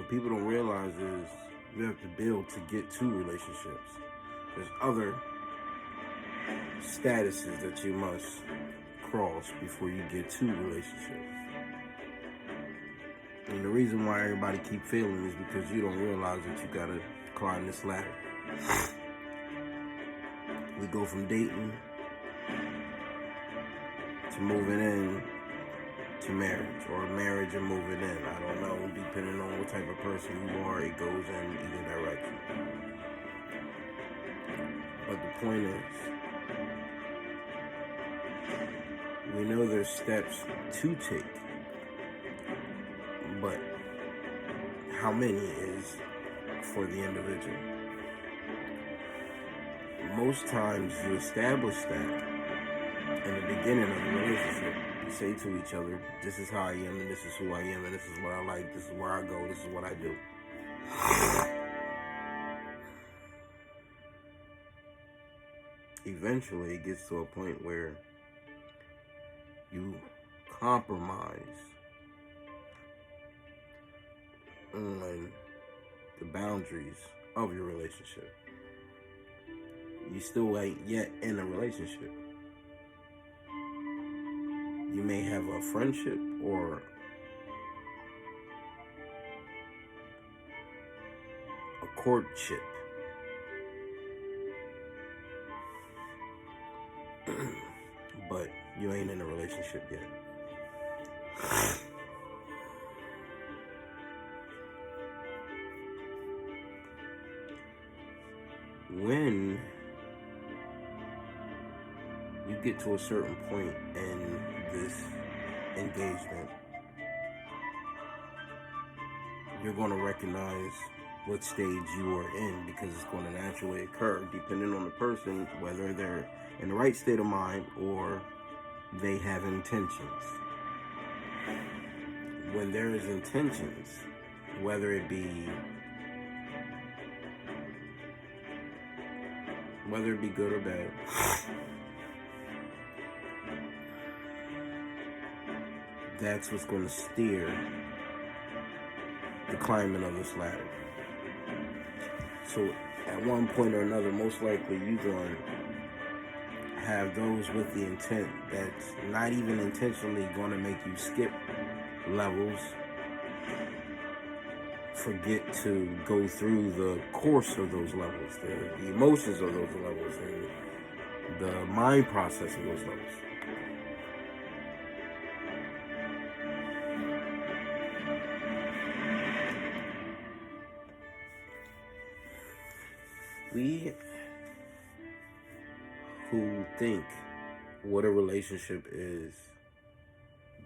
What people don't realize is you have to build to get to relationships. There's other statuses that you must cross before you get to relationships. And the reason why everybody keep failing is because you don't realize that you gotta climb this ladder. We go from dating to moving in to marriage, or marriage and moving in. I don't know, depending on what type of person you are, it goes in either direction. But the point is, we know there's steps to take, but how many is for the individual. Most times you establish that in the beginning of the relationship. You say to each other, this is how I am, and this is who I am, and this is what I like, this is where I go, this is what I do. Eventually it gets to a point where you compromise on the boundaries of your relationship. You still ain't yet in a relationship. You may have a friendship or a courtship. But you ain't in a relationship yet. When you get to a certain point in this engagement, you're going to recognize what stage you are in, because it's going to naturally occur depending on the person, whether they're in the right state of mind or they have intentions. When there is intentions, whether it be good or bad, that's what's going to steer the climbing of this ladder. So at one point or another, most likely you're going to have those with the intent that's not even intentionally going to make you skip levels, forget to go through the course of those levels, the emotions of those levels, and the mind process of those levels. We who think what a relationship is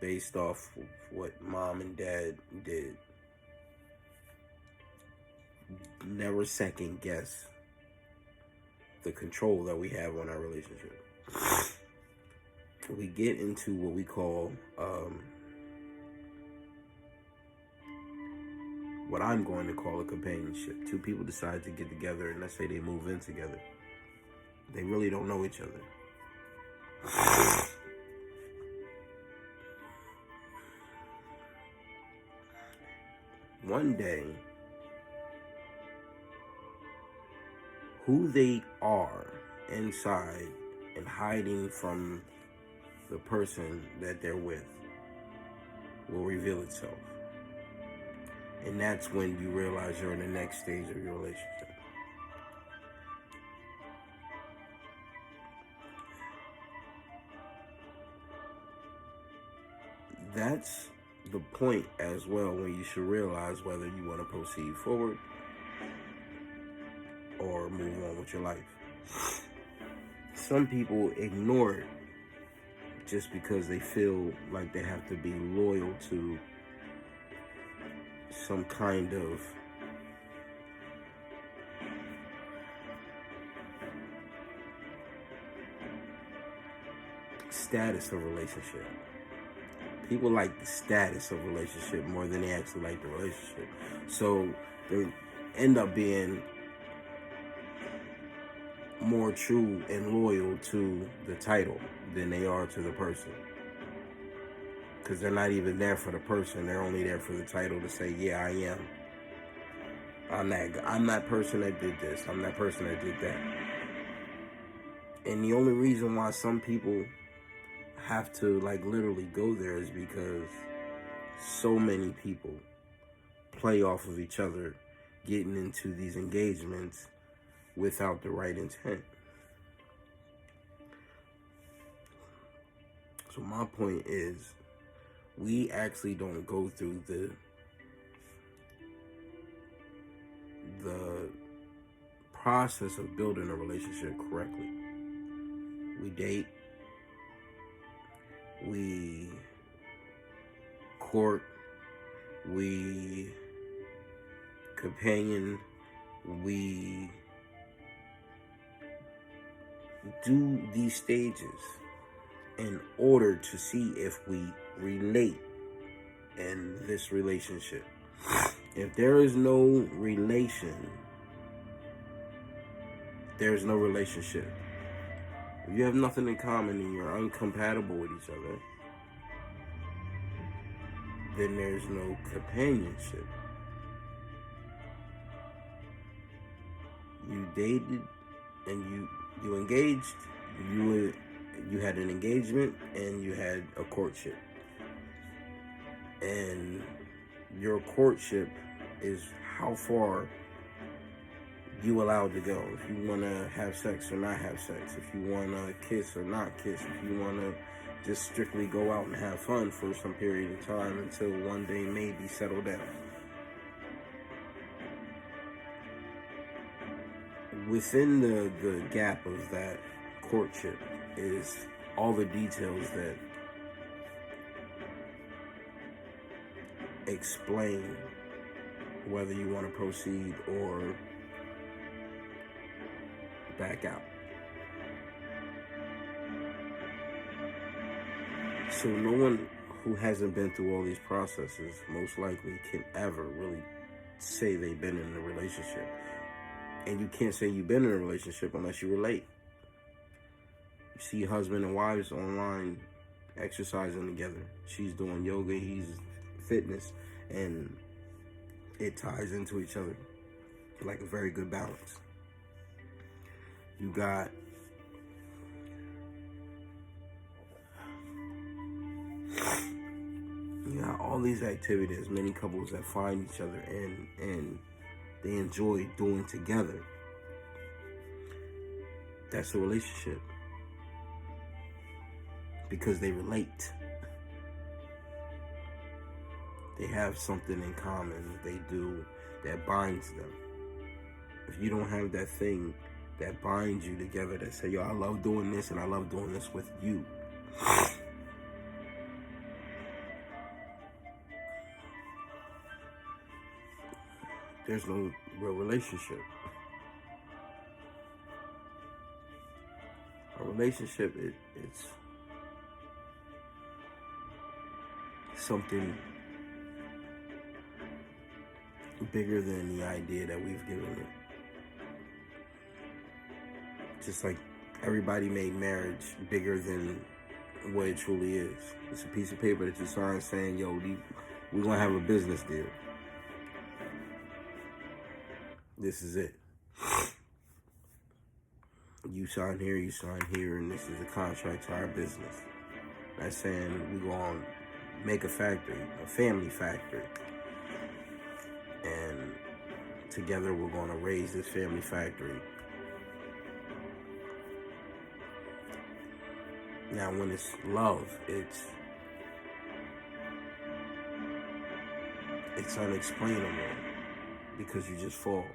based off of what mom and dad did never second guess the control that we have on our relationship. We get into what we call what I'm going to call a companionship. Two people decide to get together, and let's say they move in together. They really don't know each other. One day, who they are inside and hiding from the person that they're with will reveal itself. And that's when you realize you're in the next stage of your relationship. That's the point as well when you should realize whether you want to proceed forward or move on with your life. Some people ignore it just because they feel like they have to be loyal to some kind of status of relationship. People like the status of relationship more than they actually like the relationship. So they end up being more true and loyal to the title than they are to the person. Because they're not even there for the person. They're only there for the title to say, yeah, I am. I'm that person that did this. I'm that person that did that. And the only reason why some people have to like literally go there is because so many people play off of each other getting into these engagements without the right intent. So my point is, we actually don't go through the process of building a relationship correctly. We date, we court, we companion, we do these stages in order to see if we relate in this relationship. If there is no relation, there's no relationship. If you have nothing in common and you're incompatible with each other, then there's no companionship. You dated and you engaged, you had an engagement and you had a courtship. And your courtship is how far you allowed to go. If you want to have sex or not have sex, if you want to kiss or not kiss, if you want to just strictly go out and have fun for some period of time until one day maybe settle down. Within the gap of that courtship is all the details that explain whether you want to proceed or back out. So no one who hasn't been through all these processes most likely can ever really say they've been in a relationship. And you can't say you've been in a relationship unless you relate. You see husband and wives online exercising together. She's doing yoga, he's fitness, and it ties into each other like a very good balance. You got all these activities, many couples that find each other and they enjoy doing together. That's a relationship. Because they relate. They have something in common they do that binds them. If you don't have that thing that binds you together, that say, yo, I love doing this and I love doing this with you, there's no real relationship. A relationship, it's something bigger than the idea that we've given it. Just like everybody made marriage bigger than what it truly is. It's a piece of paper that you sign saying, yo, we're going to have a business deal. This is it. You sign here, and this is a contract to our business. That's saying we're going to make a factory, a family factory. And together we're going to raise this family factory. Now, when it's love, it's unexplainable because you just fall.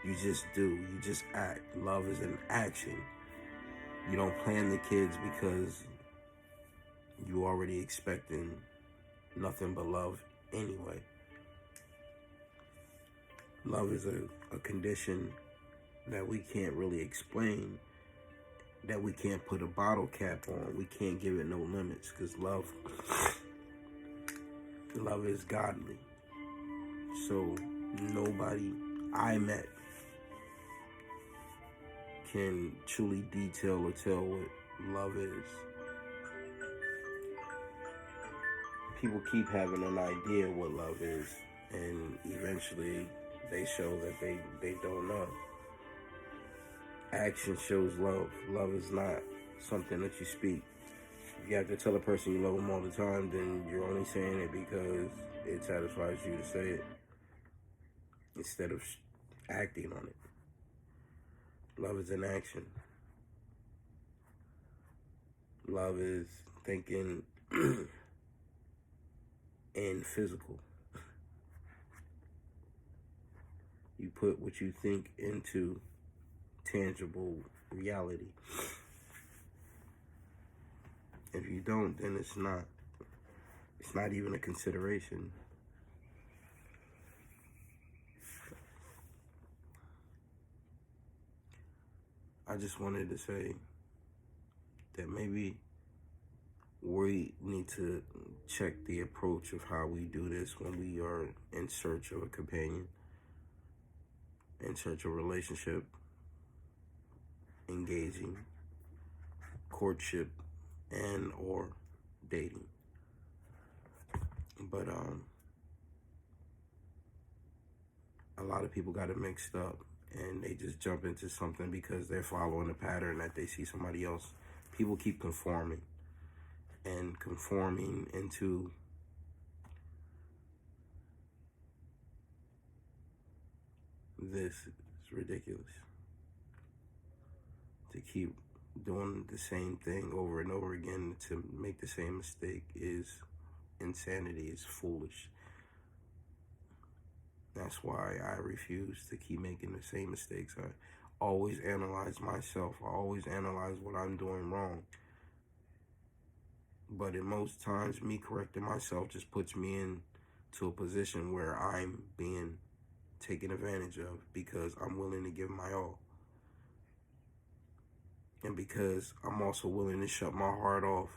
You just do. You just act. Love is an action. You don't plan the kids because you already expecting nothing but love anyway. Love is a condition that we can't really explain, that we can't put a bottle cap on. We can't give it no limits because love is godly. So nobody I met can truly detail or tell what love is. People keep having an idea what love is, and eventually they show that they don't know. Action shows love. Love is not something that you speak. If you have to tell a person you love them all the time, then you're only saying it because it satisfies you to say it instead of acting on it. Love is an action. Love is thinking and physical. You put what you think into tangible reality. If you don't, then it's not even a consideration. I just wanted to say that maybe we need to check the approach of how we do this when we are in search of a companion, in search of a relationship, engaging, courtship, and or dating. But a lot of people got it mixed up, and they just jump into something because they're following a pattern that they see somebody else. People keep conforming into this. Is ridiculous to keep doing the same thing over and over again. To make the same mistake is insanity. It's foolish. That's why I refuse to keep making the same mistakes. I always analyze myself. I always analyze what I'm doing wrong. But in most times, me correcting myself just puts me into a position where I'm being taken advantage of because I'm willing to give my all. And because I'm also willing to shut my heart off,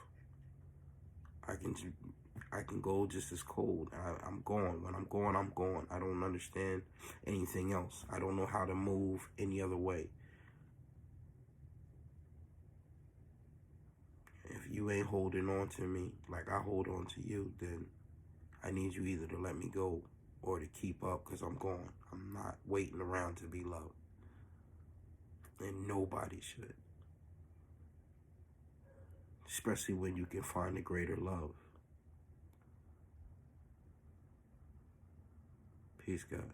I can go just as cold. I'm going. When I'm going, I'm going. I don't understand anything else. I don't know how to move any other way. If you ain't holding on to me like I hold on to you, then I need you either to let me go or to keep up because I'm going. I'm not waiting around to be loved. And nobody should. Especially when you can find a greater love. Peace, God.